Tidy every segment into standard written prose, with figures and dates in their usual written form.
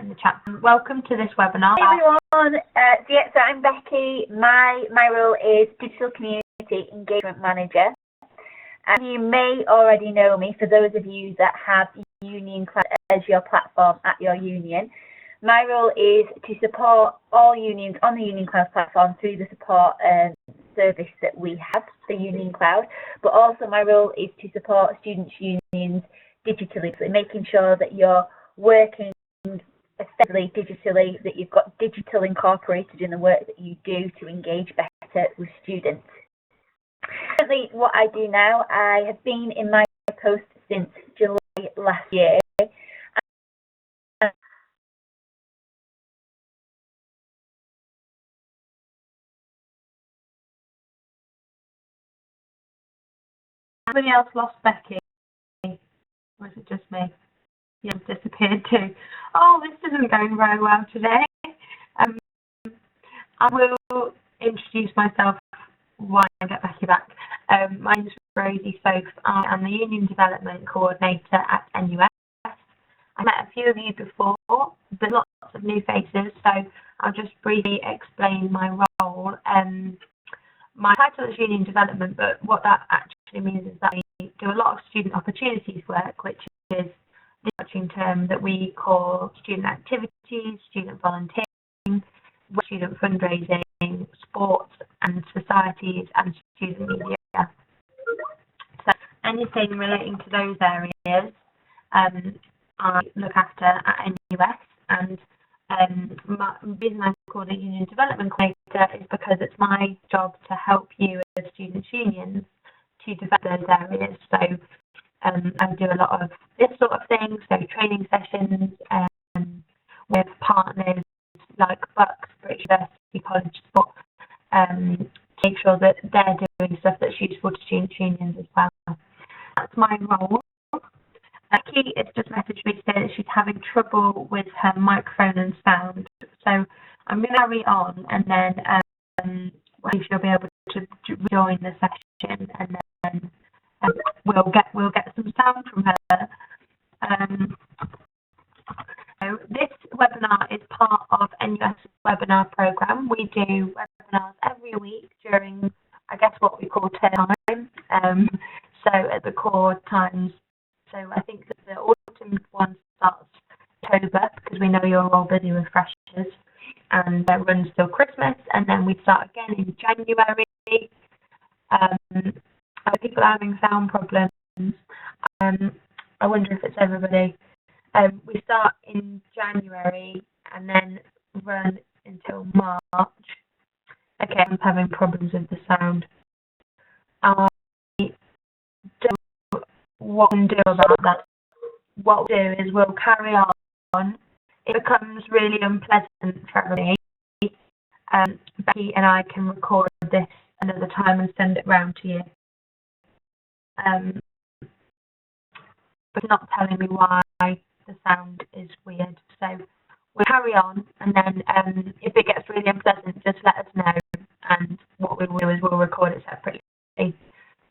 in the chat. Welcome to this webinar. Hi everyone, so I'm Becky. My role is Digital Community Engagement Manager. And you may already know me for those of you that have Union Cloud as your platform at your union. My role is to support all unions on the Union Cloud platform through the support service that we have, the Union Cloud, but also my role is to support students' unions digitally, so making sure that you're working effectively digitally, that you've got digital incorporated in the work that you do to engage better with students. Currently, what I do now, I have been in my post since July last year. Somebody else lost Becky, or is it just me? Yeah, disappeared too. Oh, this isn't going very well today. I will introduce myself while I get Becky back. My name is Rosie Soffe. I am the Union Development Coordinator at NUS. I met a few of you before, but lots of new faces, so I'll just briefly explain my role. My title is Union Development, but what that actually means is that we do a lot of student opportunities work, which is the coaching term that we call student activities, student volunteering, student fundraising, sports and societies, and student media. So anything relating to those areas, I look after at NUS, and the reason I'm called a Union Development Coordinator is because it's my job to help you as students' unions to develop those areas. So I do a lot of this sort of thing, so training sessions with partners like Bucks, British University College Sport, to make sure that they're doing stuff that's useful to students' unions as well. That's my role. Becky has just messaged me to say that she's having trouble with her microphone and sound. So I'm going to carry on, and then she'll be able to join the session, and then we'll get some sound from her. So this webinar is part of NUS webinar program. We do webinars every week during, I guess, what we call term time. So at the core times. So I think that the autumn one starts October, because we know you're all busy with freshers, and that runs till Christmas, and then we start again in January. People are having sound problems. I wonder if it's everybody. We start in January and then run until March. Okay, I'm having problems with the sound. What we can do about that? What we'll do is we'll carry on. It becomes really unpleasant for everybody. Becky and I can record this another time and send it round to you. But not telling me why the sound is weird. So we'll carry on, and then if it gets really unpleasant, just let us know. And what we will do is we'll record it separately.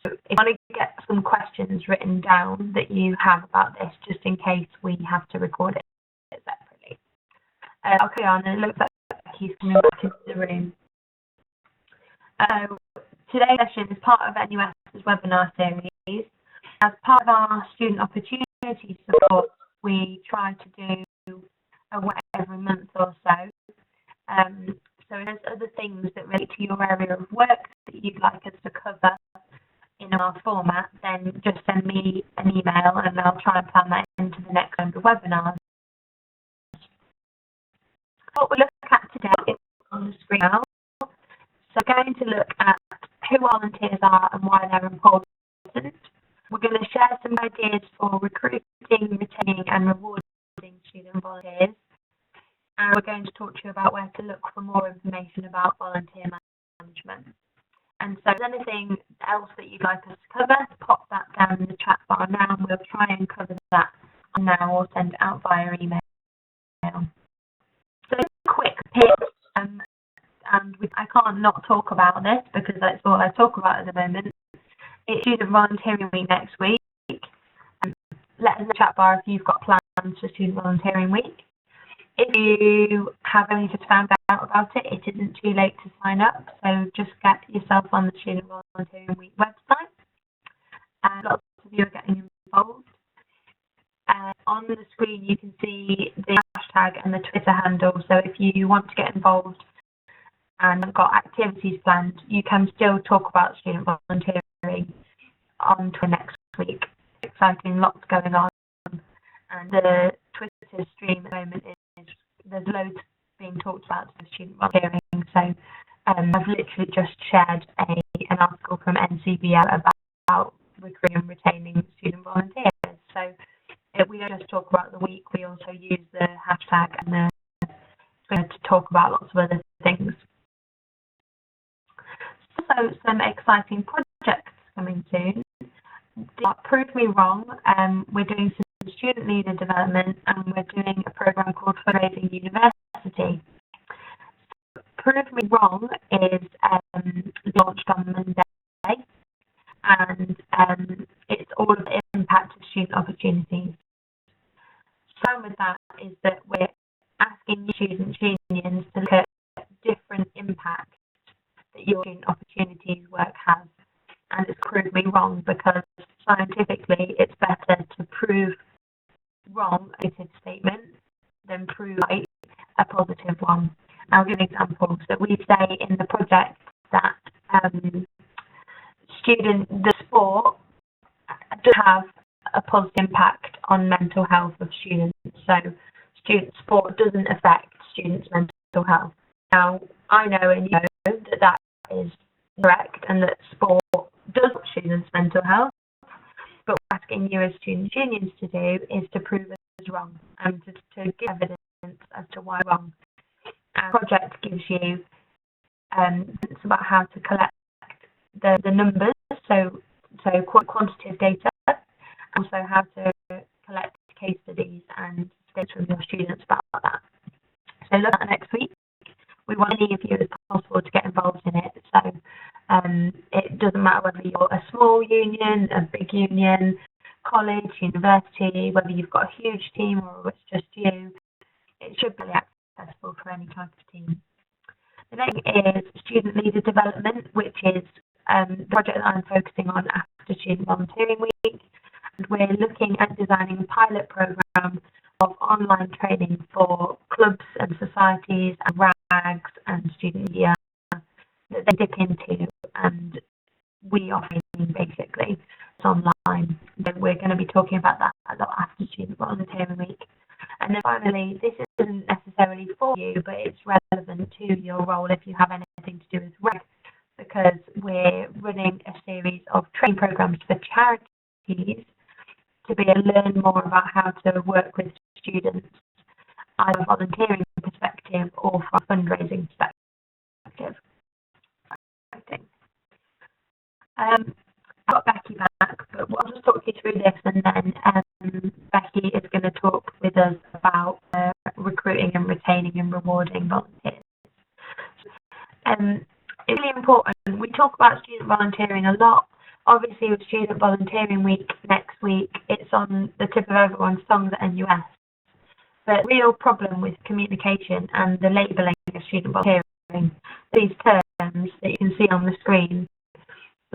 So if you want to get some questions written down that you have about this, just in case we have to record it separately. I'll carry on, and it looks like he's coming back into the room. Today's session is part of NUS's webinar series. As part of our student opportunity support, we try to do a webinar every month or so. So if there's other things that relate to your area of work that you'd like us to cover in our format, then just send me an email and I'll try and plan that into the next round of webinars. What we look at today is on the screen now. So we're going to look at who volunteers are and why they're important. We're going to share some ideas for recruiting, retaining and rewarding student volunteers. And we're going to talk to you about where to look for more information about volunteer management. And so if there's anything else that you'd like us to cover, pop that down in the chat bar now, and we'll try and cover that now or send it out via email. So just a quick tip, and I can't not talk about this because that's all I talk about at the moment. It's Student Volunteering Week next week. Let us know in the chat bar if you've got plans for Student Volunteering Week. If you have only just found out about it, it isn't too late to sign up. So just get yourself on the Student Volunteering Week website. And lots of you are getting involved. On the screen, you can see the hashtag and the Twitter handle. So if you want to get involved and have got activities planned, you can still talk about student volunteering on to next week. Exciting, lots going on. And the Twitter stream at the moment is there's loads being talked about student volunteering. So I've literally just shared an article from NCBL about recruiting and retaining student volunteers. So we don't just talk about the week, we also use the hashtag and the Twitter to talk about lots of other things. So some exciting projects coming soon. Prove Me Wrong, we're doing some student leader development and we're doing a program called Fundraising University. Prove Me Wrong is launched on Monday, and it's all of the impact of student opportunities. So with that is that we're asking student unions to look at different impacts that your student opportunities work has. And it's proved me wrong because scientifically it's better to prove wrong a negative statement than prove right a positive one. I'll give examples. So we say in the project that the sport does have a positive impact on mental health of students. So sport doesn't affect students' mental health. Now, I know and you know that is correct and that sport does help students' mental health, but what we're asking you as student unions to do is to prove us wrong and to give evidence as to why wrong. Our project gives you it's about how to collect the numbers, so quantitative data, and also how to collect case studies and statements from your students about that. So look at next week. We want any of you as possible to get involved in it. So it doesn't matter whether you're a small union, a big union, college, university, whether you've got a huge team or it's just you. It should be accessible for any type of team. The next is student leader development, which is the project that I'm focusing on after Student Volunteering Week. And we're looking at designing a pilot program of online training for clubs and societies and RAGs and student media that they dip into, and we offer training basically. It's online. So we're going to be talking about that a lot after Student Volunteering Week. And then finally, this isn't necessarily for you, but it's relevant to your role if you have anything to do with RAG, because we're running a series of training programs for charities to be able to learn more about how to work with students, either volunteering perspective or from a fundraising perspective. I've got Becky back, but I'll just talk you through this, and then Becky is going to talk with us about recruiting and retaining and rewarding volunteers. It's really important. We talk about student volunteering a lot. Obviously, with Student Volunteering Week next week, it's on the tip of everyone's tongues at NUS. But real problem with communication and the labelling of student volunteering, these terms that you can see on the screen,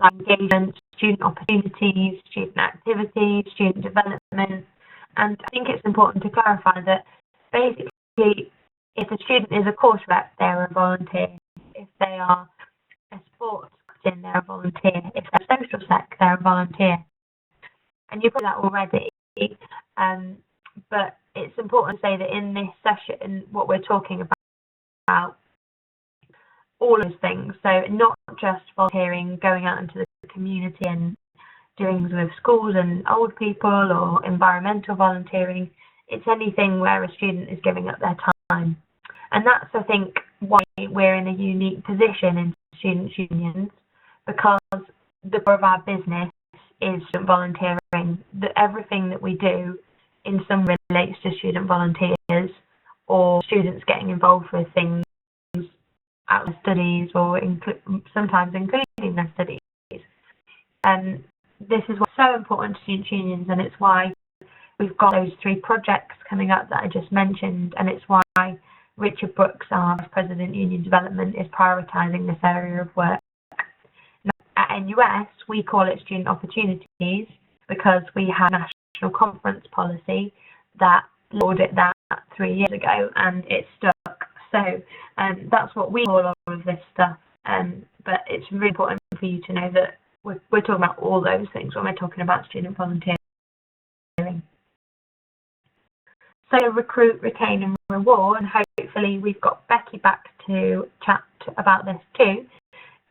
like engagement, student opportunities, student activities, student development. And I think it's important to clarify that basically, if a student is a course rep, they're a volunteer. If they are a sports captain, they're a volunteer. If they're a social sec, they're a volunteer. And you've got that already. But it's important to say that in this session, what we're talking about all those things. So not just volunteering, going out into the community and doing things with schools and old people or environmental volunteering. It's anything where a student is giving up their time. And that's, I think, why we're in a unique position in student unions, because the core of our business is student volunteering. Everything that we do in some way relates to student volunteers or students getting involved with things out of studies or sometimes including their studies. This is what's so important to student unions, and it's why we've got those 3 projects coming up that I just mentioned, and it's why Richard Brooks, our Vice President Union Development, is prioritising this area of work. At NUS, we call it Student Opportunities because we have a national conference policy that lauded that 3 years ago, and it stuck. So that's what we call all of this stuff. But it's really important for you to know that we're talking about all those things when we're talking about student volunteering. So recruit, retain and reward, and hopefully we've got Becky back to chat about this too.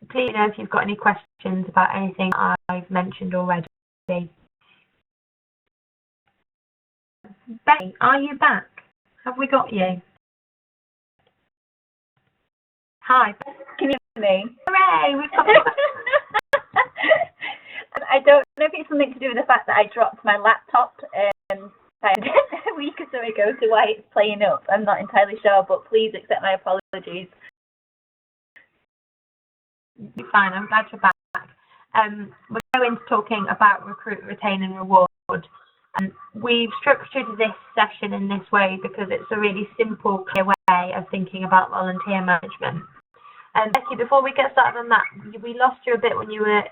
Please know if you've got any questions about anything I've mentioned already. Becky, are you back? Have we got you? Hi. Can you hear me? Hooray, we've got you. I don't know if it's something to do with the fact that I dropped my laptop a week or so ago to why it's playing up. I'm not entirely sure, but please accept my apologies. You're fine, I'm glad you're back. We're going to talking about recruit, retain and reward. We've structured this session in this way because it's a really simple, clear way of thinking about volunteer management. Becky, before we get started on that, we lost you a bit when you were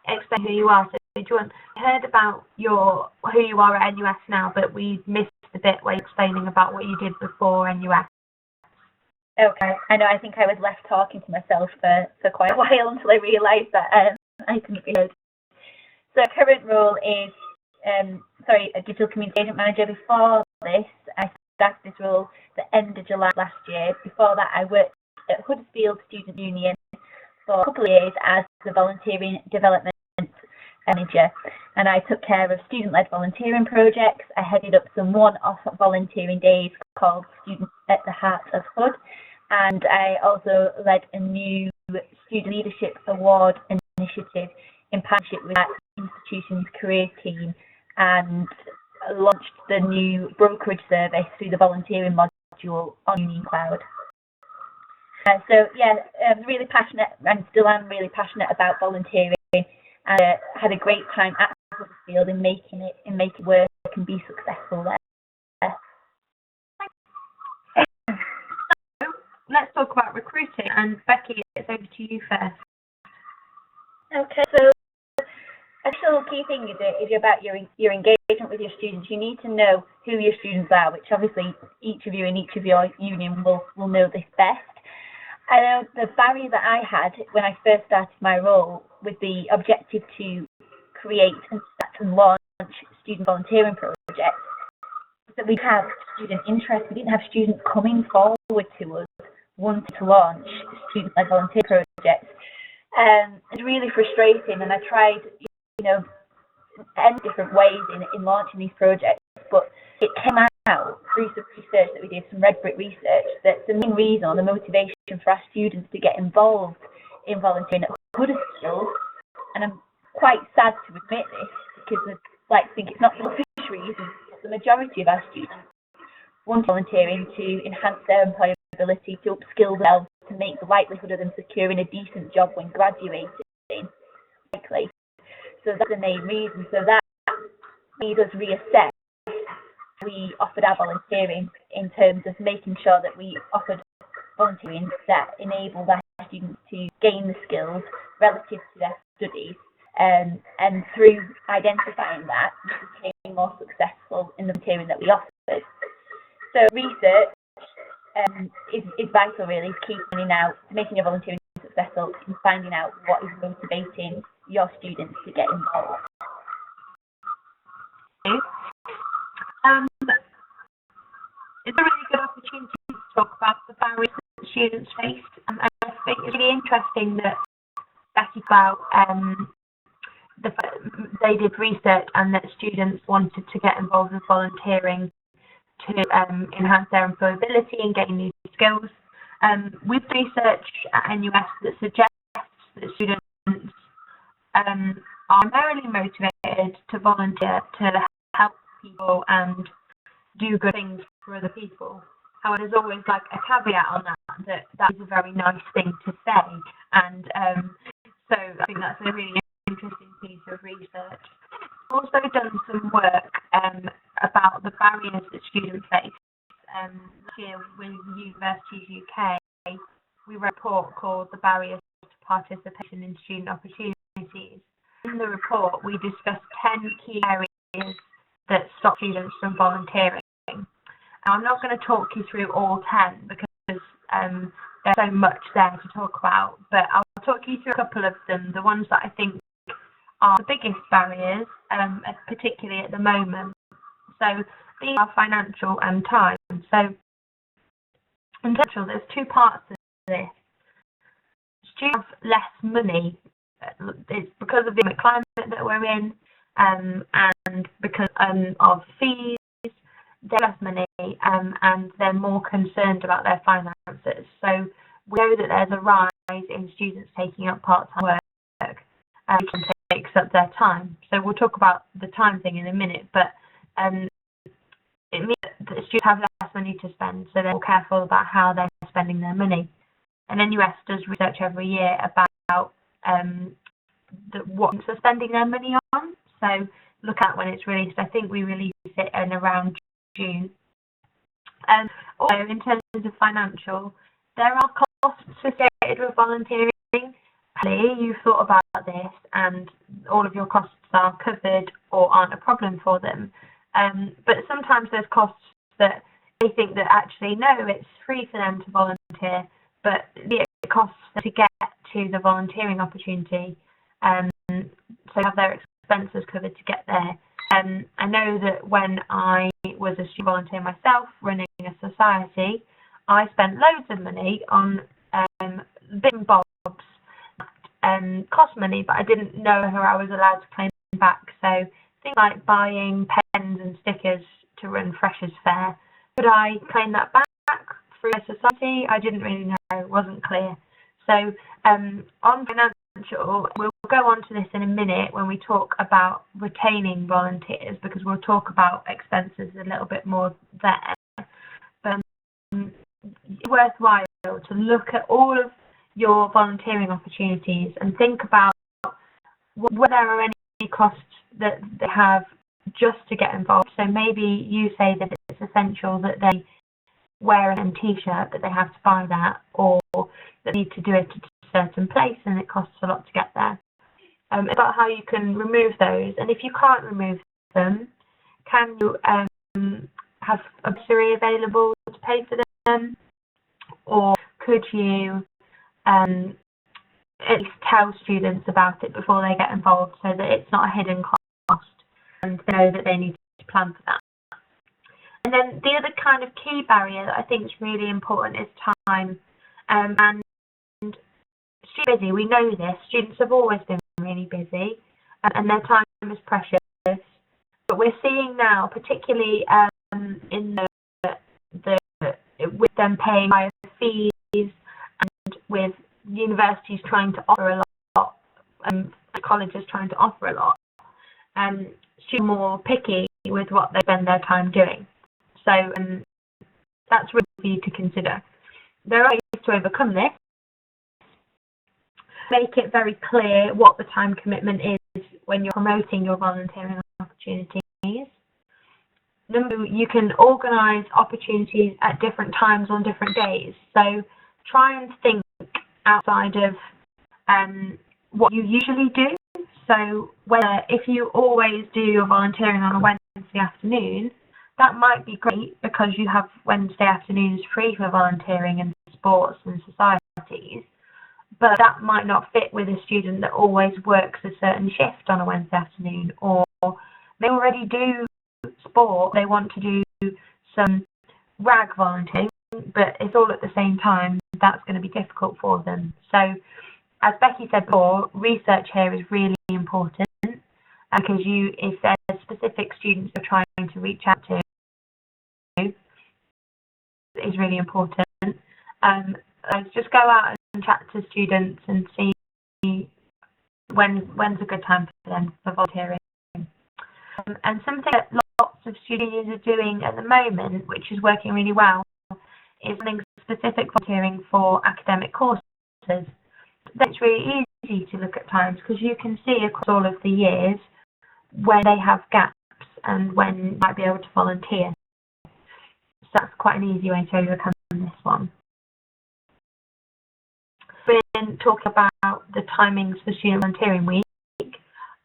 explaining who you are. So do you want, I heard about who you are at NUS now, but we missed the bit where you're explaining about what you did before NUS. Okay, I know. I think I was left talking to myself for quite a while until I realised that I couldn't be heard. So current role is a digital community agent manager. Before this, I started this role at the end of July last year. Before that, I worked at Huddersfield Student Union for a couple of years as the volunteering development manager, and I took care of student-led volunteering projects. I headed up some one-off volunteering days called Students at the Heart of Hood, and I also led a new Student Leadership Award initiative in partnership with that institution's career team, and launched the new brokerage service through the volunteering module on Union Cloud. So yeah, I'm really passionate, and still am really passionate about volunteering, and had a great time at Huddersfield in making it work and be successful there. So let's talk about recruiting, and Becky, it's over to you first. Okay, so actual key thing is about your engagement with your students. You need to know who your students are, which obviously each of you in each of your union will know this best. I know the barrier that I had when I first started my role with the objective to create and start and launch student volunteering projects was that we'd have student interest. We didn't have students coming forward to us wanting to launch student-led volunteer projects. It's really frustrating, and I tried, different ways in launching these projects, but it came out through some research that we did, some red brick research, that the main reason or the motivation for our students to get involved in volunteering at Huddersfield, and I'm quite sad to admit this because I'd like to think it's not selfish reasons, but the majority of our students want volunteering to enhance their employability, to upskill themselves, to make the likelihood of them securing a decent job when graduating likely. So that's the main reason. So that made us reassess. We offered our volunteering in terms of making sure that we offered volunteering that enabled our students to gain the skills relative to their studies, and through identifying that, we became more successful in the volunteering that we offered. So research is vital, really, to keep finding out, making your volunteering successful, and finding out what is motivating your students to get involved. It's a really good opportunity to talk about the barriers that students faced. I think it's really interesting that Becky about they did research and that students wanted to get involved with volunteering to enhance their employability and gain new skills. With research at NUS that suggests that students are primarily motivated to volunteer to help people and do good things for other people. However, there's always like a caveat on that is a very nice thing to say, and so I think that's a really interesting piece of research. also done some work about the barriers that students face. Last year with Universities UK, we wrote a report called The Barriers to Participation in Student Opportunities. In the report, we discussed 10 key areas that stop students from volunteering. Now, I'm not going to talk you through all 10 because there's so much there to talk about, but I'll talk you through a couple of them, the ones that I think are the biggest barriers, particularly at the moment. So these are financial and time. So in financial, there's two parts to this. Students have less money. It's because of the climate that we're in, and because of fees. They have less money, and they're more concerned about their finances. So we know that there's a rise in students taking up part-time work, which takes up their time. So we'll talk about the time thing in a minute, but it means that students have less money to spend, so they're more careful about how they're spending their money. And NUS does research every year about what students are spending their money on. So look at when it's released. I think we release it in around June. Also, in terms of financial, there are costs associated with volunteering. Hopefully, you've thought about this and all of your costs are covered or aren't a problem for them. But sometimes there's costs that they think that actually, no, it's free for them to volunteer, but it costs them to get to the volunteering opportunity. So have their expenses covered to get there. I know that when I was a student volunteer myself, running a society, I spent loads of money on bits and bobs that cost money, but I didn't know how I was allowed to claim back. So things like buying pens and stickers to run Freshers Fair, could I claim that back through a society? I didn't really know, it wasn't clear. So on financial, we'll go on to this in a minute when we talk about retaining volunteers, because we'll talk about expenses a little bit more there. But it's worthwhile to look at all of your volunteering opportunities and think about whether there are any costs that they have just to get involved. So maybe you say that it's essential that they wear an t-shirt, that they have to buy that, or they need to do it at a certain place and it costs a lot to get there. About how you can remove those, and if you can't remove them, can you have a bursary available to pay for them, or could you at least tell students about it before they get involved so that it's not a hidden cost and they know that they need to plan for that. And then the other kind of key barrier that I think is really important is time. And students are busy, we know this, students have always been really busy and their time is precious. But we're seeing now, particularly in with them paying higher fees and with universities trying to offer a lot, colleges trying to offer a lot, students are more picky with what they spend their time doing. So that's really for you to consider. There are ways to overcome this. Make it very clear what the time commitment is when you're promoting your volunteering opportunities. Number, you can organise opportunities at different times on different days. So try and think outside of what you usually do. So if you always do your volunteering on a Wednesday afternoon, that might be great because you have Wednesday afternoons free for volunteering and sports and societies. But that might not fit with a student that always works a certain shift on a Wednesday afternoon, or they already do sport, they want to do some RAG volunteering, but it's all at the same time. That's going to be difficult for them. So, as Becky said before, research here is really important because if there's specific students you're trying to reach out to, is really important. Just go out and chat to students and see when's a good time for them for volunteering. And something that lots of students are doing at the moment, which is working really well, is running specific volunteering for academic courses. That's really easy to look at times because you can see across all of the years when they have gaps and when you might be able to volunteer. So that's quite an easy way to overcome this one. We're talking about the timings for Student Volunteering Week.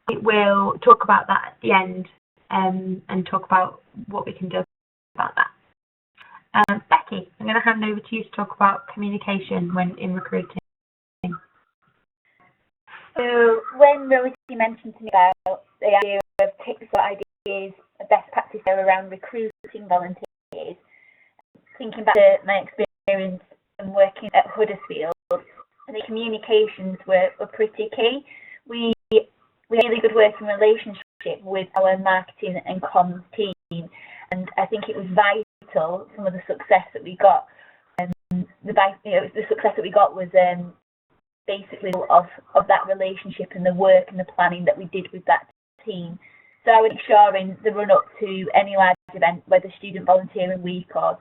We will talk about that at the end and talk about what we can do about that. Becky, I'm going to hand over to you to talk about communication when in recruiting. So when Rosie mentioned to me about the idea of tips or ideas, best practice around recruiting volunteers, thinking back to my experience and working at Huddersfield, the communications were pretty key. We had a really good working relationship with our marketing and comms team, and I think it was vital. Some of the success that we got, the success that we got was basically of that relationship and the work and the planning that we did with that team. So I would make sure in the run up to any large event, whether Student Volunteering Week or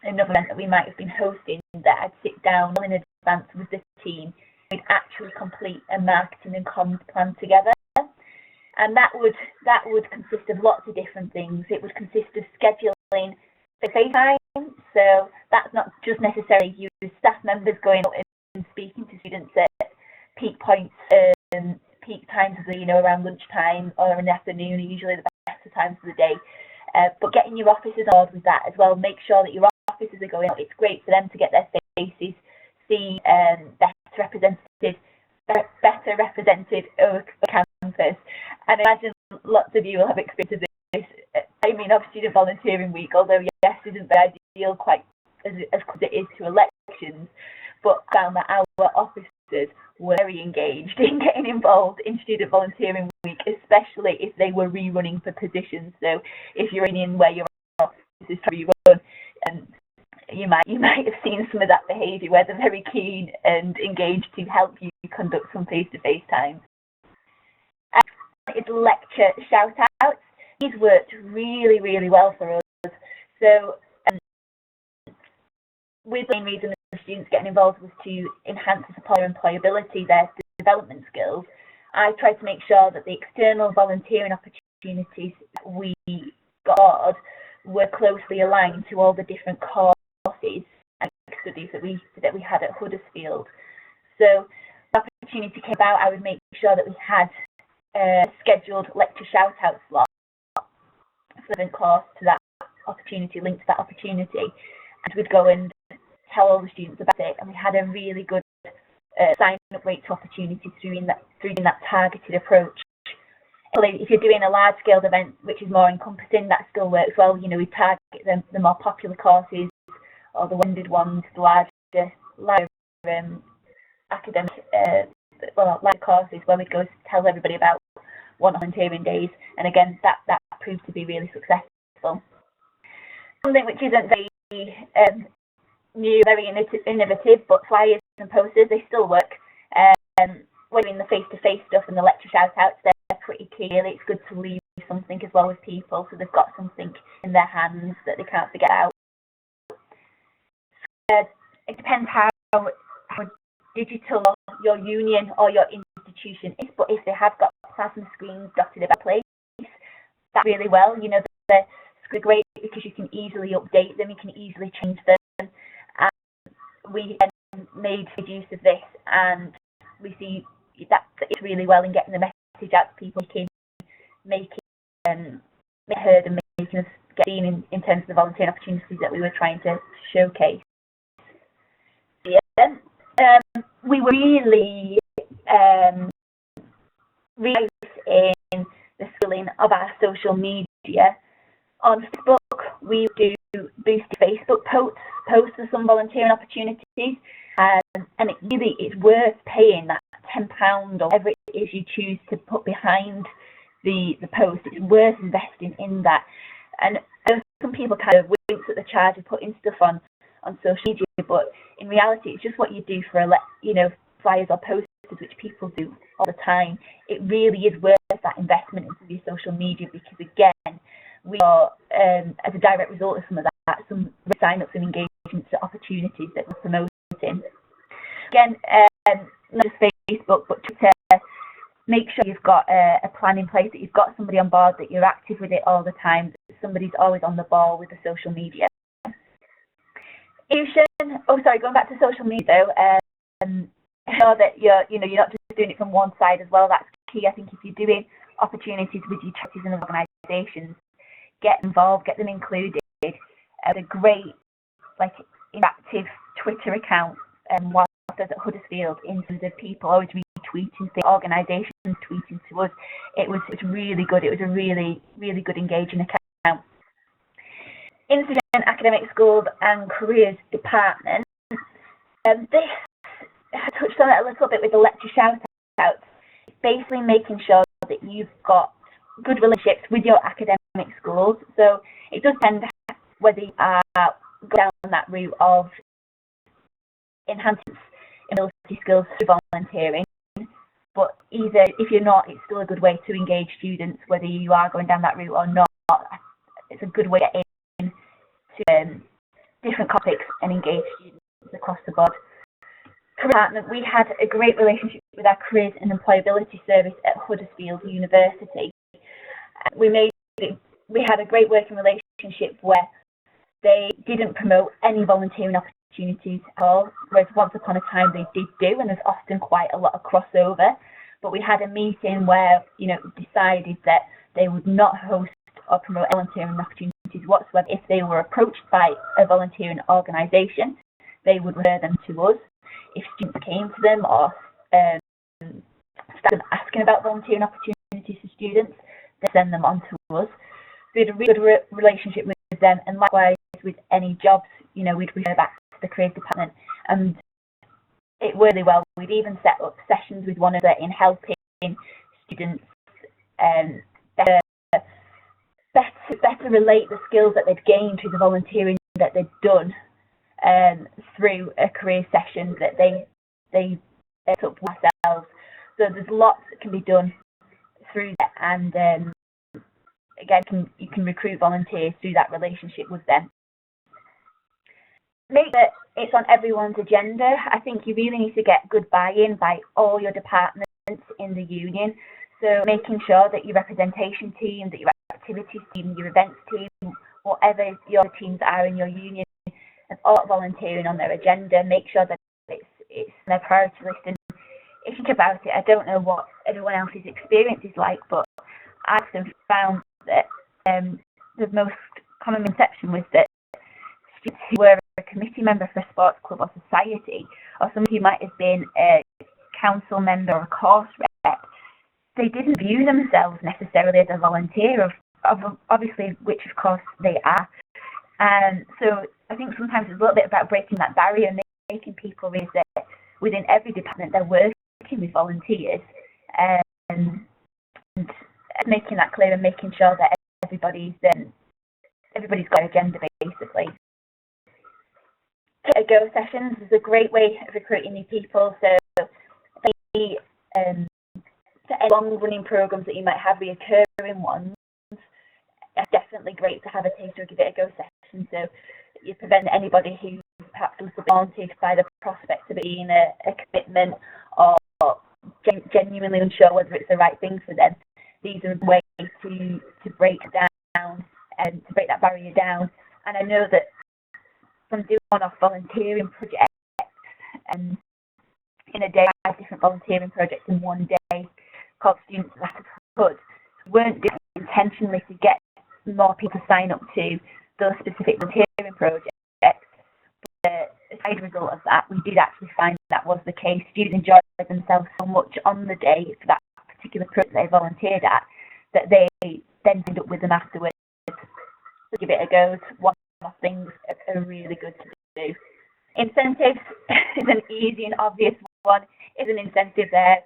another event that we might have been hosting, that I'd sit down in advance with the team, we'd actually complete a marketing and comms plan together. And that would consist of lots of different things. It would consist of scheduling face time, so that's not just necessarily you as staff members going out and speaking to students at peak points, peak times of the, around lunchtime or in the afternoon are usually the better times of the day. But getting your officers on board with that as well, make sure that your officers are going out. It's great for them to get their faces, see better represented over campus. And I imagine lots of you will have experience of this. I mean, of Student Volunteering Week, although yes, isn't very ideal quite as it is to elections, but I found that our officers were very engaged in getting involved in Student Volunteering Week, especially if they were rerunning for positions. So if you're in where your office is trying to rerun, and you might have seen some of that behaviour where they're very keen and engaged to help you conduct some face-to-face time. It's lecture shout-outs. These worked really, really well for us. So with the main reason the students getting involved was to enhance the support and employability, their development skills. I tried to make sure that the external volunteering opportunities we got were closely aligned to all the different courses and studies that we had at Huddersfield. So the opportunity came about, I would make sure that we had a scheduled lecture shout-out slot for the course to that opportunity, linked to that opportunity, and we'd go and tell all the students about it, and we had a really good sign-up rate to opportunities through that targeted approach. So if you're doing a large-scale event, which is more encompassing, that still works well. We target the more popular courses or the winded ones, the larger academic, larger courses where we'd go tell everybody about one volunteering days, and again, that proved to be really successful. Something which isn't very new, very innovative, but flyers and posters, they still work. When in the face-to-face stuff and the lecture shout-outs, they're pretty key. It's good to leave something as well with people, so they've got something in their hands that they can't forget out. It depends how digital your union or your institution is, but if they have got plasma screens dotted about place, that's really well. They're great because you can easily update them, you can easily change them. And we made good use of this, and we see that it's really well in getting the message out to people, making heard and making us get seen in terms of the volunteering opportunities that we were trying to showcase. We were really in the skilling of our social media. On Facebook, we do boosted Facebook posts for some volunteering opportunities, and it really is worth paying that £10 or whatever it is you choose to put behind the post. It's worth investing in that. And some people kind of wince at the charge of putting stuff on social media, but in reality, it's just what you do for flyers or posters, which people do all the time. It really is worth that investment into your social media, because again, we are, as a direct result of some of that, some sign-ups and engagements to opportunities that we're promoting. Again, not just Facebook, but Twitter, make sure you've got a plan in place, that you've got somebody on board, that you're active with it all the time, that somebody's always on the ball with the social media. Going back to social media though, I know that you're not just doing it from one side as well. That's key. I think if you're doing opportunities with your charities and organisations, get involved, get them included. A great interactive Twitter account whilst I was at Huddersfield, in terms of people always retweeting the organisations tweeting to us. It was really good. It was a really, really good engaging account. Incident Academic Schools and Careers Department. This I touched on it a little bit with the lecture shout-outs. It's basically making sure that you've got good relationships with your academic schools. So it does depend whether you are going down that route of enhancing ability skills through volunteering. But either, if you're not, it's still a good way to engage students, whether you are going down that route or not. It's a good way to get into different topics and engage students across the board. Department, we had a great relationship with our Careers and Employability Service at Huddersfield University. We had a great working relationship where they didn't promote any volunteering opportunities at all, whereas once upon a time they did do, and there's often quite a lot of crossover. But we had a meeting where, decided that they would not host or promote volunteering opportunities whatsoever. If they were approached by a volunteering organisation, they would refer them to us. If students came to them or started asking about volunteering opportunities for students, they send them on to us. We had a really good relationship with them, and likewise with any jobs, we'd refer back to the Careers Department, and it worked really well. We'd even set up sessions with one another in helping students better relate the skills that they'd gained through the volunteering that they'd done through a career session that they set up themselves. So there's lots that can be done through that, and again, you can recruit volunteers through that relationship with them. Make that it's on everyone's agenda. I think you really need to get good buy-in by all your departments in the union. So making sure that your representation team, that your activities team, your events team, whatever your teams are in your union, have all volunteering on their agenda. Make sure that it's on their priority list. And if you think about it, I don't know what everyone else's experience is like, but I often found that the most common conception was that students who were a committee member for a sports club or society, or somebody who might have been a council member or a course rep, they didn't view themselves necessarily as a volunteer, of obviously, which of course they are. And so I think sometimes it's a little bit about breaking that barrier and making people realize that within every department they're working with volunteers, and making that clear and making sure that everybody's got an agenda basically. Go sessions is a great way of recruiting new people. So any long-running programs that you might have, reoccurring ones, it's definitely great to have a taster or give it a go session. So you prevent anybody who perhaps was daunted by the prospect of it being a commitment or genuinely unsure whether it's the right thing for them. These are ways to break down and to break that barrier down. And I know that from doing one-off volunteering projects, in a day, 5 different volunteering projects in one day called Students That Could, weren't doing it intentionally to get more people to sign up to those specific volunteering projects. The side result of that, we did actually find that was the case. Students enjoyed themselves so much on the day for that particular project they volunteered at that they then signed up with them afterwards. So give it a go. One-off things are really good to do. Incentives is an easy and obvious one. Is an incentive there.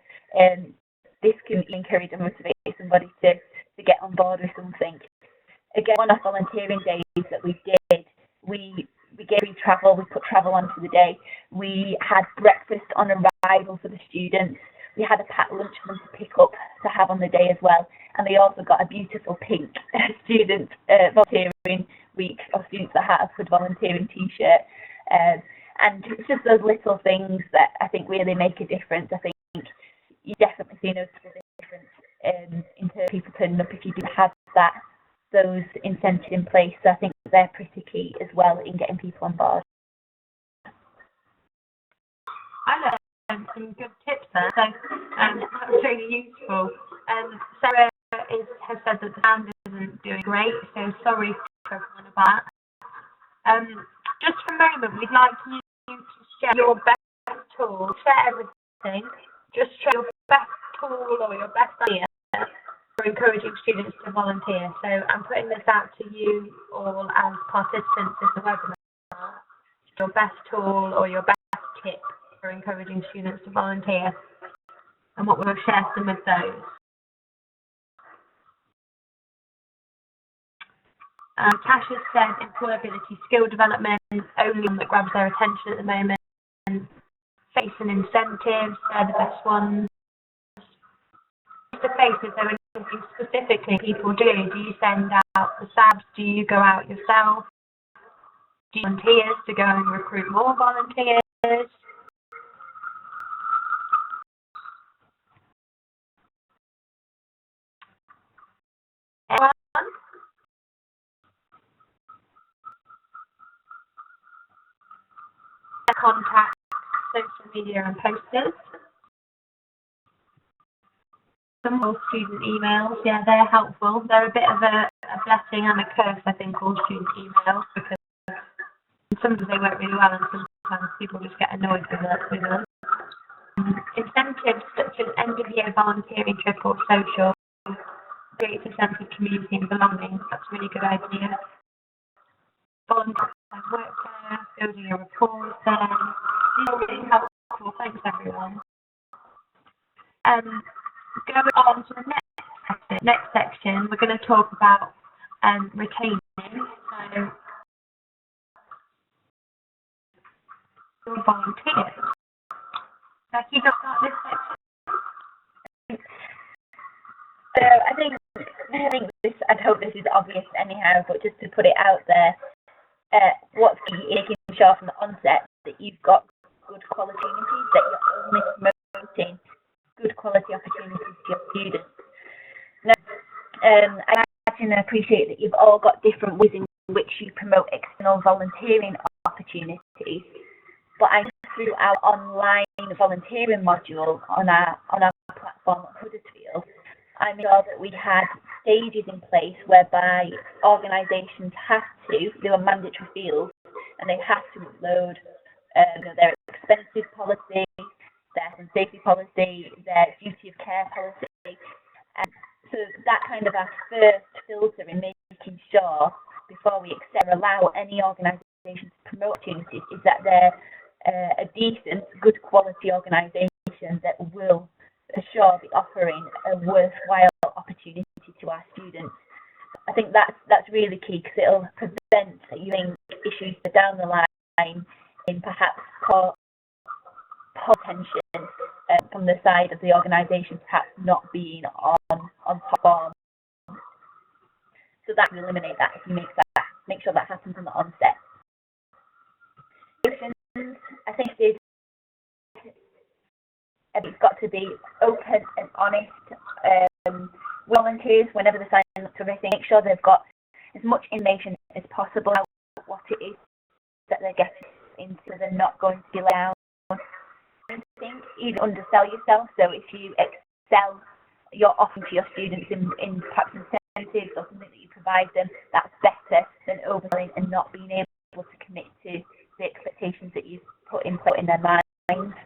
This can encourage and motivate somebody to get on board with something. Again, one-off volunteering days that we did, we gave free travel, we put travel on for the day. We had breakfast on arrival for the students. We had a packed lunch for them to pick up to have on the day as well. And they also got a beautiful pink student volunteering week, or students that have a volunteering t-shirt. And it's just those little things that I think really make a difference. I think you definitely see noticeable in terms of people turning up if you do have those incentives in place. So I think they're pretty key as well in getting people on board. I learned some good tips there, so that was really useful. Sarah has said that the sound isn't doing great, so sorry to everyone about that. Just for a moment, we'd like you to share your best tool, share everything, just share your best tool or your best idea for encouraging students to volunteer. So I'm putting this out to you all as participants in the webinar. Your best tool or your best tip for encouraging students to volunteer, and what we'll share some of those. Tash has said employability skill development, only one that grabs their attention at the moment. Face and incentives, they're the best ones. Face-to-face, is there anything specifically people do? Do you send out the SABs? Do you go out yourself? Do you volunteers to go and recruit more volunteers? Anyone? Contact, social media and posters. Some more student emails, yeah, they're helpful. They're a bit of a blessing and a curse, I think, all student emails, because sometimes they work really well and sometimes people just get annoyed with them. Incentives such as end-of-year volunteering trip or social creates a sense of community and belonging. That's a really good idea. Volunteer work there, building a rapport there. These are really helpful. Thanks, everyone. Going on to the next section, we're going to talk about retaining. So, volunteers. Becky, do you start this section? So I think this. I hope this is obvious anyhow, but just to put it out there, what's key is making sure from the onset that you've got good quality opportunities, that you're only promoting good quality opportunities to your students. Now, I imagine and appreciate that you've all got different ways in which you promote external volunteering opportunities, but I through our online volunteering module on our platform at Huddersfield, I made sure that we had stages in place whereby organisations they were mandatory fields, and they had to upload their expenses policy, their health and safety policy, their duty of care policy. And so that kind of our first filter in making sure, before we accept or allow any organisation to promote opportunities, is that they're a decent, good quality organisation that will for sure be offering a worthwhile opportunity to our students. I think that's really key, because it'll prevent you having issues down the line in perhaps poor tension from the side of the organisation, perhaps not being on top form. So that will eliminate that if you make sure that happens from the onset. I think it's got to be open and honest. Volunteers, whenever they sign up to everything, make sure they've got as much information as possible about what it is that they're getting into. They're not going to be let down. I think you undersell yourself. So if you excel, you're offering to your students in perhaps incentives or something that you provide them, that's better than overselling and not being able to commit to the expectations that you've put in their minds.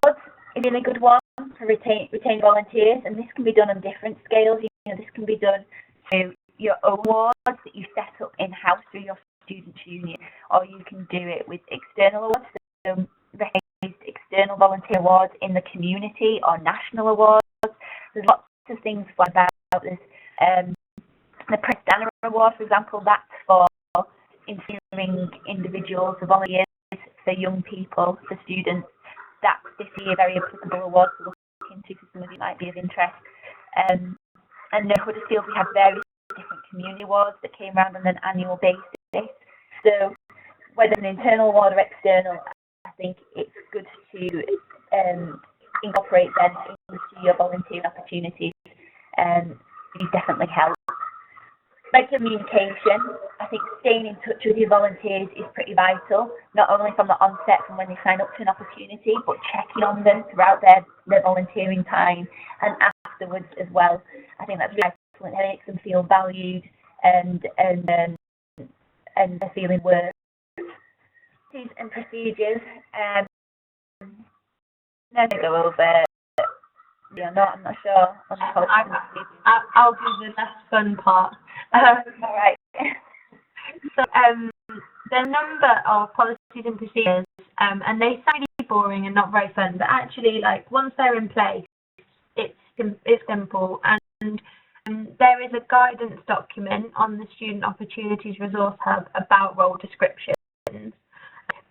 Odds is a really good one to retain volunteers, and this can be done on different scales. This can be done through your own awards that you set up in-house through your students' union, or you can do it with external awards, so recognized external volunteer awards in the community or national awards. There's lots of things about this. The Press Danner Award, for example, that's for inspiring individuals, the volunteers, for young people, for students. That's this year a very applicable award to look into for some of you might be of interest. And at Huddersfield we have various different community awards that came around on an annual basis. So whether it's an internal award or external, I think it's good to incorporate them into your volunteering opportunities. opportunities, these definitely help. Regular communication. I think staying in touch with your volunteers is pretty vital, not only from the onset, from when they sign up to an opportunity, but checking on them throughout their volunteering time and afterwards as well. I think that's really vital, and it makes them feel valued and they're feeling worth. And procedures. I'm going to go over. I'm not sure on the policy. I'll do the less fun part. All right. So the number of policies and procedures, and they sound really boring and not very fun, but actually, like, once they're in place, it's simple. And there is a guidance document on the Student Opportunities Resource Hub about role descriptions.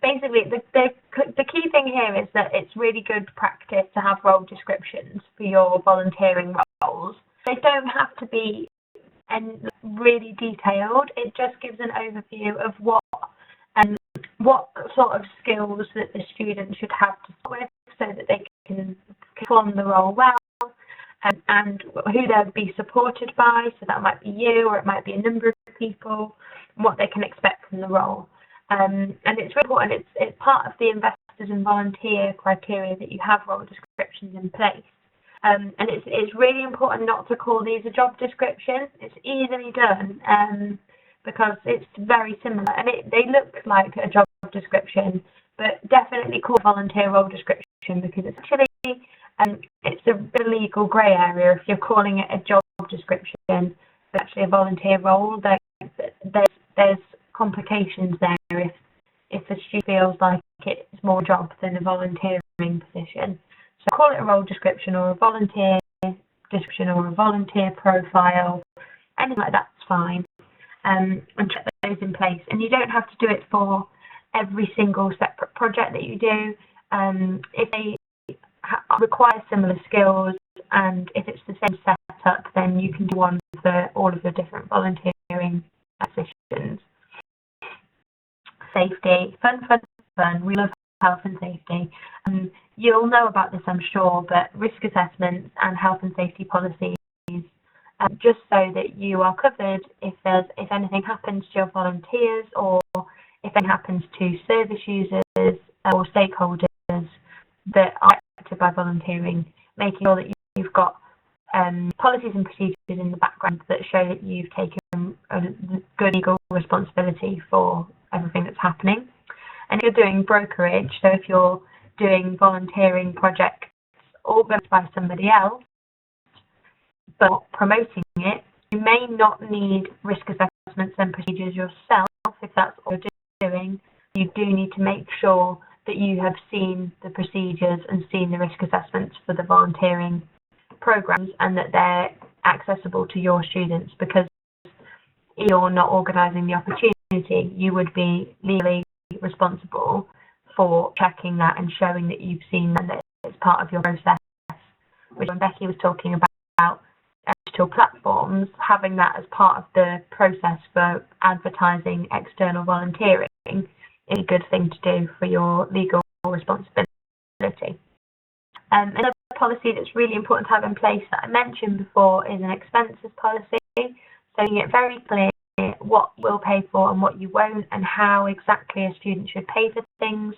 Basically, the key thing here is that it's really good practice to have role descriptions for your volunteering roles. They don't have to be really detailed. It just gives an overview of what sort of skills that the student should have to start with, so that they can perform the role well, and who they'll be supported by. So that might be you, or it might be a number of people, and what they can expect from the role. And it's really important. It's part of the investors and volunteer criteria that you have role descriptions in place. And it's really important not to call these a job description. It's easily done because it's very similar, and they look like a job description, but definitely call volunteer role description, because it's actually it's a legal grey area if you're calling it a job description, but actually a volunteer role. There's complications there if a student feels like it's more job than a volunteering position. So call it a role description, or a volunteer description, or a volunteer profile, anything like that's fine, and check those in place. And you don't have to do it for every single separate project that you do. If they require similar skills, and if it's the same setup, then you can do one for all of the different volunteering positions. Safety, fun. We love health and safety. You'll know about this, I'm sure, but risk assessments and health and safety policies, just so that you are covered if anything happens to your volunteers, or if anything happens to service users or stakeholders that are affected by volunteering, making sure that you've got policies and procedures in the background that show that you've taken a good legal responsibility for everything that's happening. And if you're doing brokerage, so if you're doing volunteering projects organised by somebody else but promoting it, you may not need risk assessments and procedures yourself. If that's all you're doing, you do need to make sure that you have seen the procedures and seen the risk assessments for the volunteering programs, and that they're accessible to your students, because if you're not organising the opportunity, you would be legally responsible for checking that and showing that you've seen them, that it's part of your process. Which, when Becky was talking about digital platforms, having that as part of the process for advertising external volunteering is a good thing to do for your legal responsibility. Another policy that's really important to have in place that I mentioned before is an expenses policy, so making it very clear what you'll pay for and what you won't, and how exactly a student should pay for things,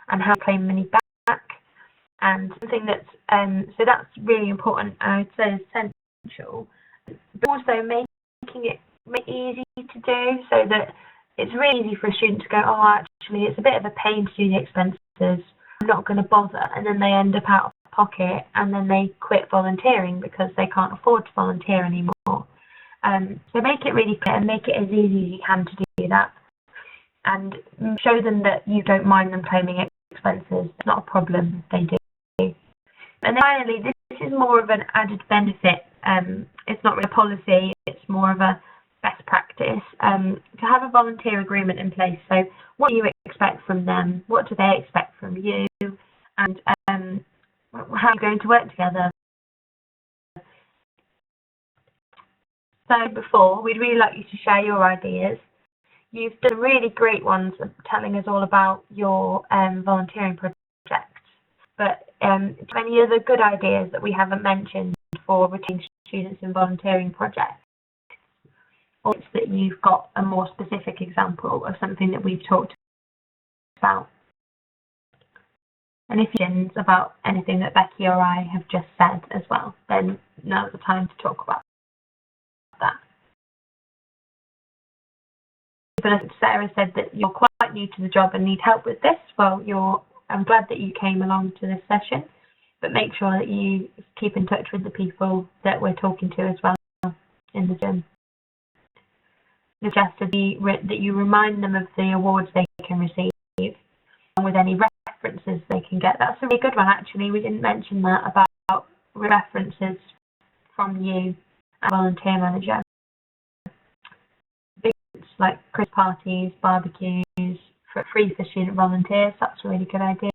and how to claim money back. And something that's so that's really important, I'd say essential, but also making it easy to do, so that it's really easy for a student to go, oh, actually it's a bit of a pain to do the expenses, I'm not going to bother, and then they end up out of pocket, and then they quit volunteering because they can't afford to volunteer anymore. So make it really clear and make it as easy as you can to do that, and show them that you don't mind them claiming expenses. It's not a problem if they do. And then finally, this is more of an added benefit. It's not really a policy, it's more of a best practice, to have a volunteer agreement in place. So what do you expect from them? What do they expect from you? And how are you going to work together? So before, we'd really like you to share your ideas. You've done really great ones telling us all about your volunteering projects. But do you have any other good ideas that we haven't mentioned for retaining students in volunteering projects, or it's that you've got a more specific example of something that we've talked about. And if you have questions about anything that Becky or I have just said as well, then now's the time to talk about that. But as Sarah said that you're quite new to the job and need help with this, well, I'm glad that you came along to this session, but make sure that you keep in touch with the people that we're talking to as well in the gym. Suggested that you remind them of the awards they can receive, along with any references they can get. That's a really good one, actually. We didn't mention that about references from you as volunteer manager. Things like Christmas parties, barbecues, free for student volunteers. That's a really good idea.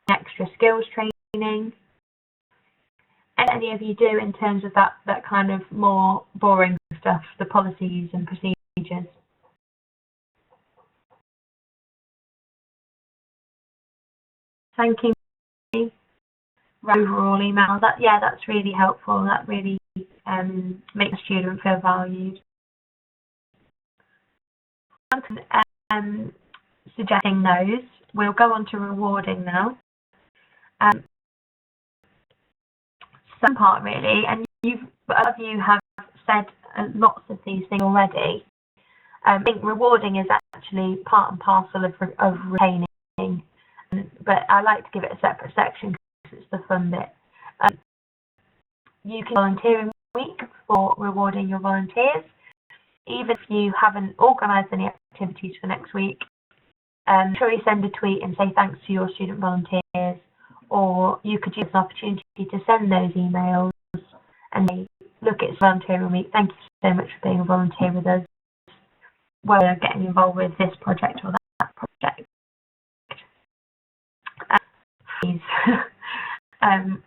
Extra skills training. And any of you do in terms of that kind of more boring stuff, the policies and procedures. Thanking me, overall email. That's really helpful. That really makes the student feel valued. Suggesting those. We'll go on to rewarding now. Some part really, and a lot of you have said lots of these things already. I think rewarding is actually part and parcel of retaining, but I like to give it a separate section because it's the fun bit. You can volunteering week for rewarding your volunteers, even if you haven't organised any activities for next week. Sure you send a tweet and say thanks to your student volunteers, or you could use an opportunity to send those emails and say, look, it's volunteering week, thank you so much for being a volunteer with us. We're getting involved with this project or that project.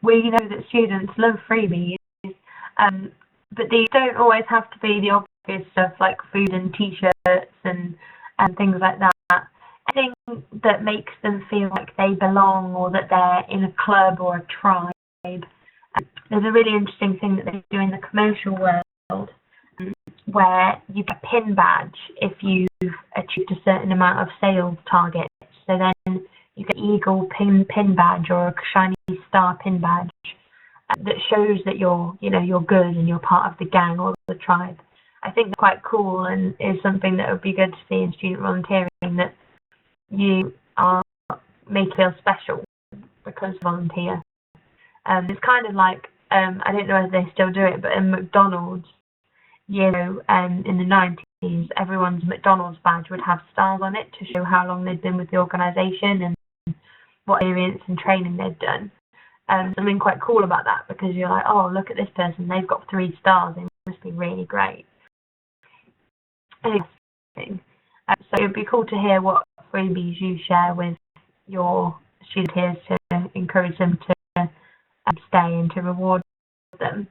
We know that students love freebies, but these don't always have to be the obvious stuff like food and t-shirts and things like that. Anything that makes them feel like they belong or that they're in a club or a tribe. There's a really interesting thing that they do in the commercial world where you get a pin badge if you've achieved a certain amount of sales targets. So then you get an eagle pin badge or a shiny star pin badge that shows that you're good and you're part of the gang or the tribe. I think that's quite cool and is something that would be good to see in student volunteering, that you are made to feel special because you volunteer. It's kind of like, I don't know if they still do it, but in McDonald's, in the 90s, everyone's McDonald's badge would have stars on it to show how long they'd been with the organisation and what experience and training they'd done. Something quite cool about that, because you're like, oh, look at this person, they've got 3 stars, they must be really great. So it'd be cool to hear what freebies you share with your students to encourage them to stay and to reward them.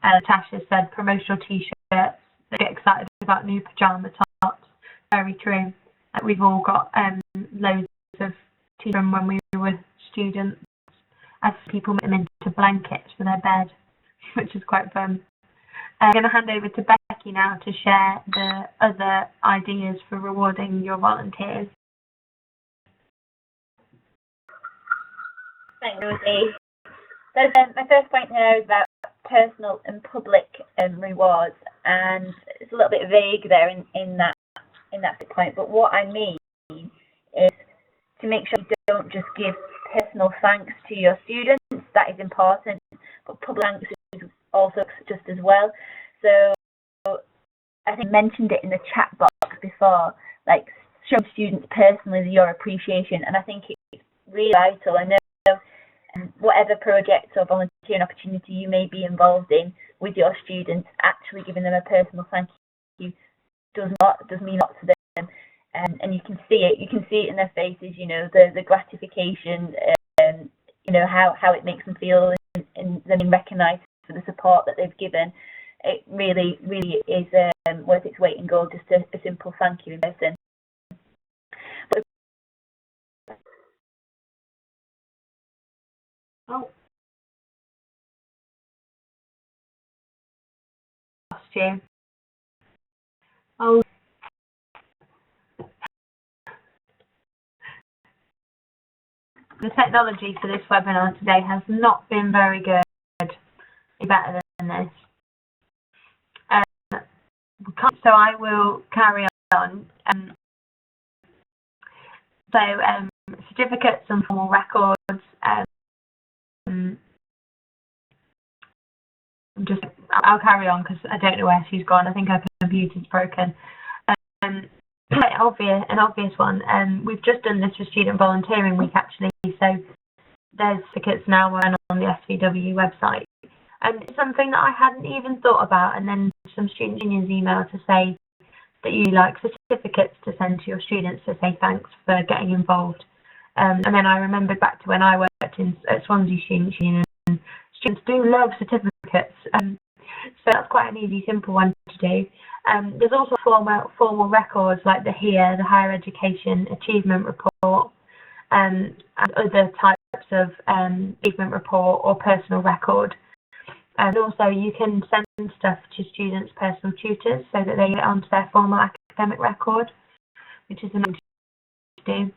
Tasha said promotional t-shirts, they get excited about new pyjama tops. Very true. We've all got loads of t-shirts from when we were students, as people make them into blankets for their bed, which is quite fun. I'm going to hand over to Becky now to share the other ideas for rewarding your volunteers. Thanks, Rosie. So my first point now is about personal and public rewards, and it's a little bit vague there in that point. But what I mean is to make sure you don't just give personal thanks to your students. That is important, but public thanks is also just as well. So I think I mentioned it in the chat box before, like show students personally your appreciation, and I think it's really vital. I know whatever project or volunteering opportunity you may be involved in with your students, actually giving them a personal thank you does mean a lot to them, and you can see it in their faces, the gratification, how it makes them feel and them being recognised for the support that they've given. It really, really is worth its weight in gold, just a simple thank you in person. Oh. you. Oh, the technology for this webinar today has not been very good. It's better than this. So I will carry on. Certificates and formal records. I'll carry on because I don't know where she's gone. I think her computer's broken. An obvious one. We've just done this for Student Volunteering Week actually, so there's certificates now on the SVW website. And it's something that I hadn't even thought about, and then some student unions emailed to say that you like certificates to send to your students to say thanks for getting involved. And then I remembered back to when I worked at Swansea Student Union, and students do love certificates. So that's quite an easy, simple one to do. There's also formal records like the HEAR, the Higher Education Achievement Report, and other types of achievement report or personal record. And also you can send stuff to students' personal tutors so that they get onto their formal academic record, which is another thing to do.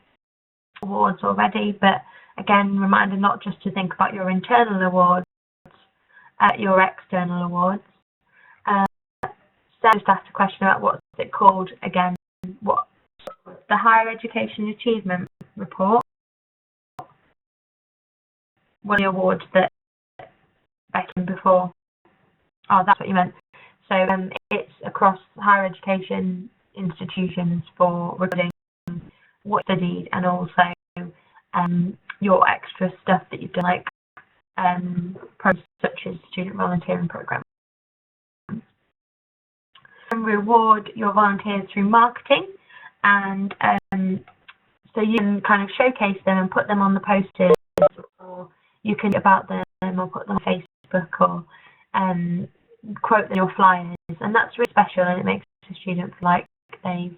Awards already, but again, reminder not just to think about your internal awards, your external awards. So just asked a question about what's it called again, what the Higher Education Achievement Report. What are the awards that Becky before? Oh, that's what you meant. So it's across higher education institutions for recording what you studied and also your extra stuff that you've done, like programs such as student volunteering programs. And reward your volunteers through marketing, and so you can kind of showcase them and put them on the posters, or you can about them or put them on Facebook, or quote them in your flyers, and that's really special, and it makes the student feel like they're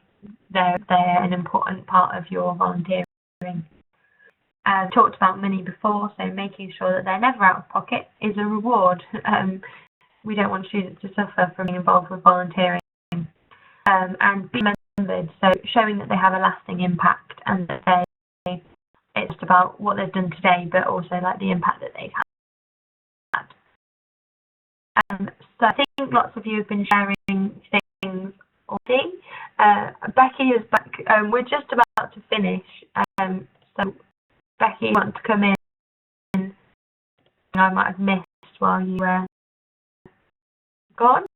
an important part of your volunteering. I've talked about money before, so making sure that they're never out of pocket is a reward. We don't want students to suffer from being involved with volunteering. And be remembered, so showing that they have a lasting impact and that it's just about what they've done today, but also like the impact that they've had. So I think lots of you have been sharing things already. Becky is back. We're just about to finish. So Becky, you want to come in? I might have missed while you were gone.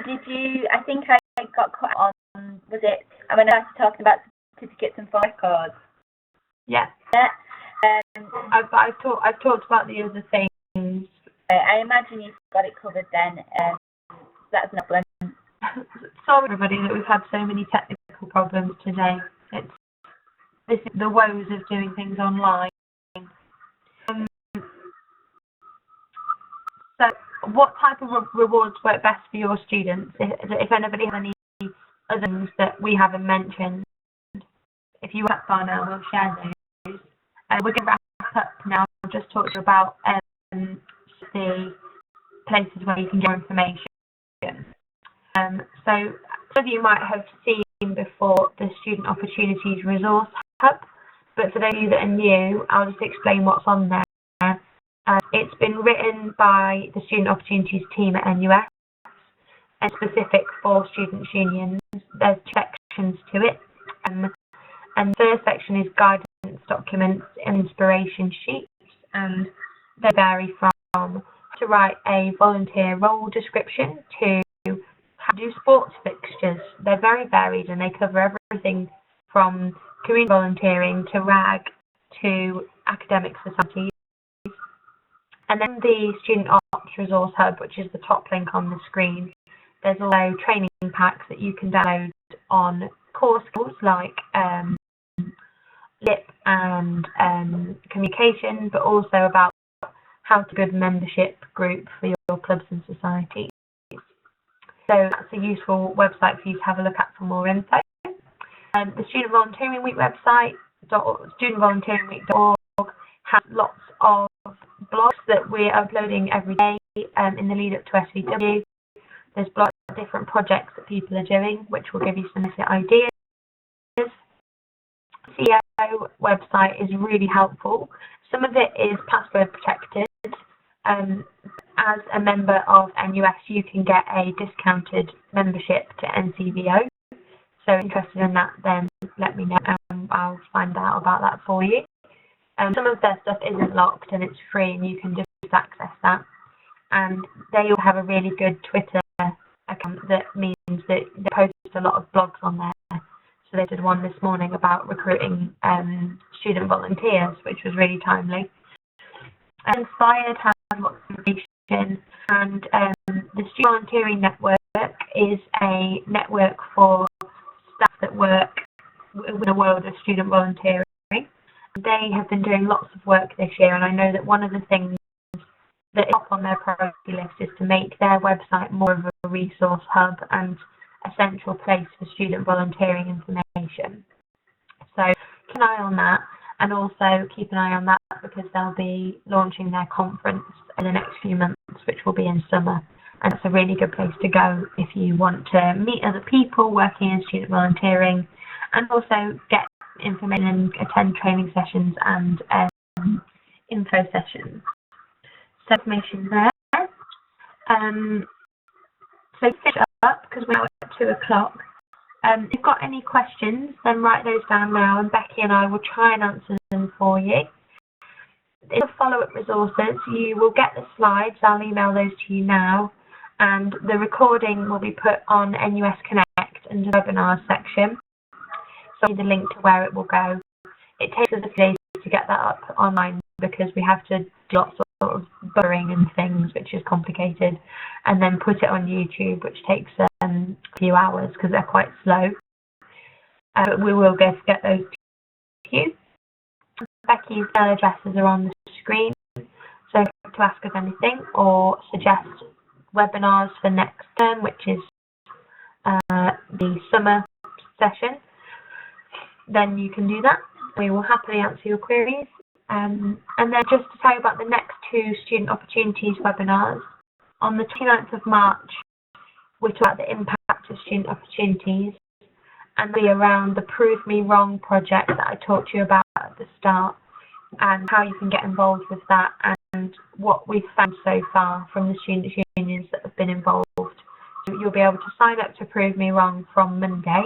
Did you? I think I got caught on. Was it? When I was talking about certificates and formal records. Yeah. I've talked about the other things. I imagine you've got it covered then. That's no problem. Sorry, everybody, that we've had so many technical problems today. This is the woes of doing things online. So, what type of rewards work best for your students? If anybody has any other things that we haven't mentioned, if you work far now, we'll share those. We're going to wrap up now. I'll just talk to you about the places where you can get information. So some of you might have seen before the Student Opportunities Resource Hub, but for those of you that are new, I'll just explain what's on there. It's been written by the Student Opportunities team at NUS and specific for students' unions. There's two sections to it. And the first section is guidance documents and inspiration sheets, and they vary from how to write a volunteer role description to how to do sports fixtures. They're very varied and they cover everything from community volunteering to RAG to academic societies. And then the Student Ops Resource Hub, which is the top link on the screen. There's also training packs that you can download on core skills like LIP and communication, but also about how to build a membership group for your clubs and societies. So that's a useful website for you to have a look at for more info. The Student Volunteering Week website, studentvolunteeringweek.org, have lots of blogs that we're uploading every day in the lead up to SVW. There's blogs of different projects that people are doing, which will give you some ideas. The CEO website is really helpful. Some of it is password protected. As a member of NUS, you can get a discounted membership to NCVO. So if you're interested in that, then let me know and I'll find out about that for you. Some of their stuff isn't locked and it's free and you can just access that. And they all have a really good Twitter account that means that they post a lot of blogs on there. So they did one this morning about recruiting student volunteers, which was really timely. Inspired has lots of information, and the Student Volunteering Network is a network for staff that work in the world of student volunteering. They have been doing lots of work this year, and I know that one of the things that is up on their priority list is to make their website more of a resource hub and a central place for student volunteering information. So keep an eye on that, and also keep an eye on that because they'll be launching their conference in the next few months, which will be in summer. And it's a really good place to go if you want to meet other people working in student volunteering and also get information and attend training sessions and info sessions. So information there. So finish up because we're now at 2 o'clock. If you've got any questions, then write those down now and Becky and I will try and answer them for you. In the follow-up resources, you will get the slides. I'll email those to you now. And the recording will be put on NUS Connect under the webinars section. So the link to where it will go. It takes us a few days to get that up online because we have to do lots of buffering and things, which is complicated, and then put it on YouTube, which takes a few hours because they're quite slow. But we will get those to you. Becky's email addresses are on the screen, so if you want to ask us anything or suggest webinars for next term, which is the summer session, then you can do that. We will happily answer your queries. And then just to tell you about the next 2 Student Opportunities webinars. On the 29th of March, we're talking about the impact of student opportunities, and be around the Prove Me Wrong project that I talked to you about at the start, and how you can get involved with that, and what we've found so far from the student unions that have been involved. So you'll be able to sign up to Prove Me Wrong from Monday.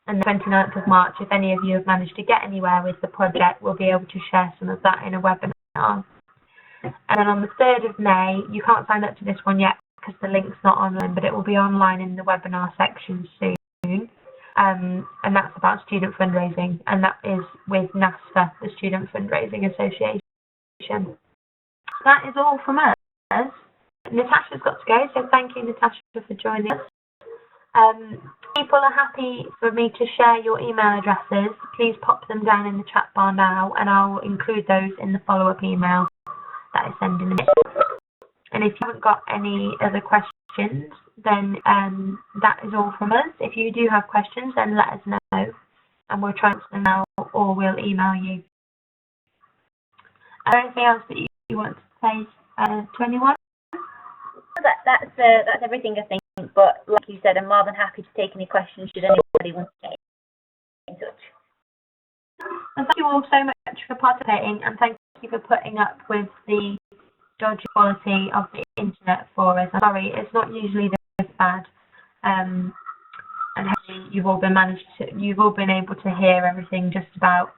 And the 29th of March, if any of you have managed to get anywhere with the project, we'll be able to share some of that in a webinar. And then on the 3rd of May, you can't sign up to this one yet because the link's not online, but it will be online in the webinar section soon. And that's about student fundraising, and that is with NASFA, the Student Fundraising Association. That is all from us. Natasha's got to go, so thank you, Natasha, for joining us. People are happy for me to share your email addresses. Please pop them down in the chat bar now, and I'll include those in the follow-up email that I send in a minute. And if you haven't got any other questions, then that is all from us. If you do have questions, then let us know, and we'll try and answer them now, or we'll email you. Anything else that you want to say to anyone? That's everything, I think. But like you said, I'm more than happy to take any questions should anybody want to get in touch. And thank you all so much for participating, and thank you for putting up with the dodgy quality of the internet for us. I'm sorry, it's not usually this bad. And hopefully you've all been able to hear everything just about.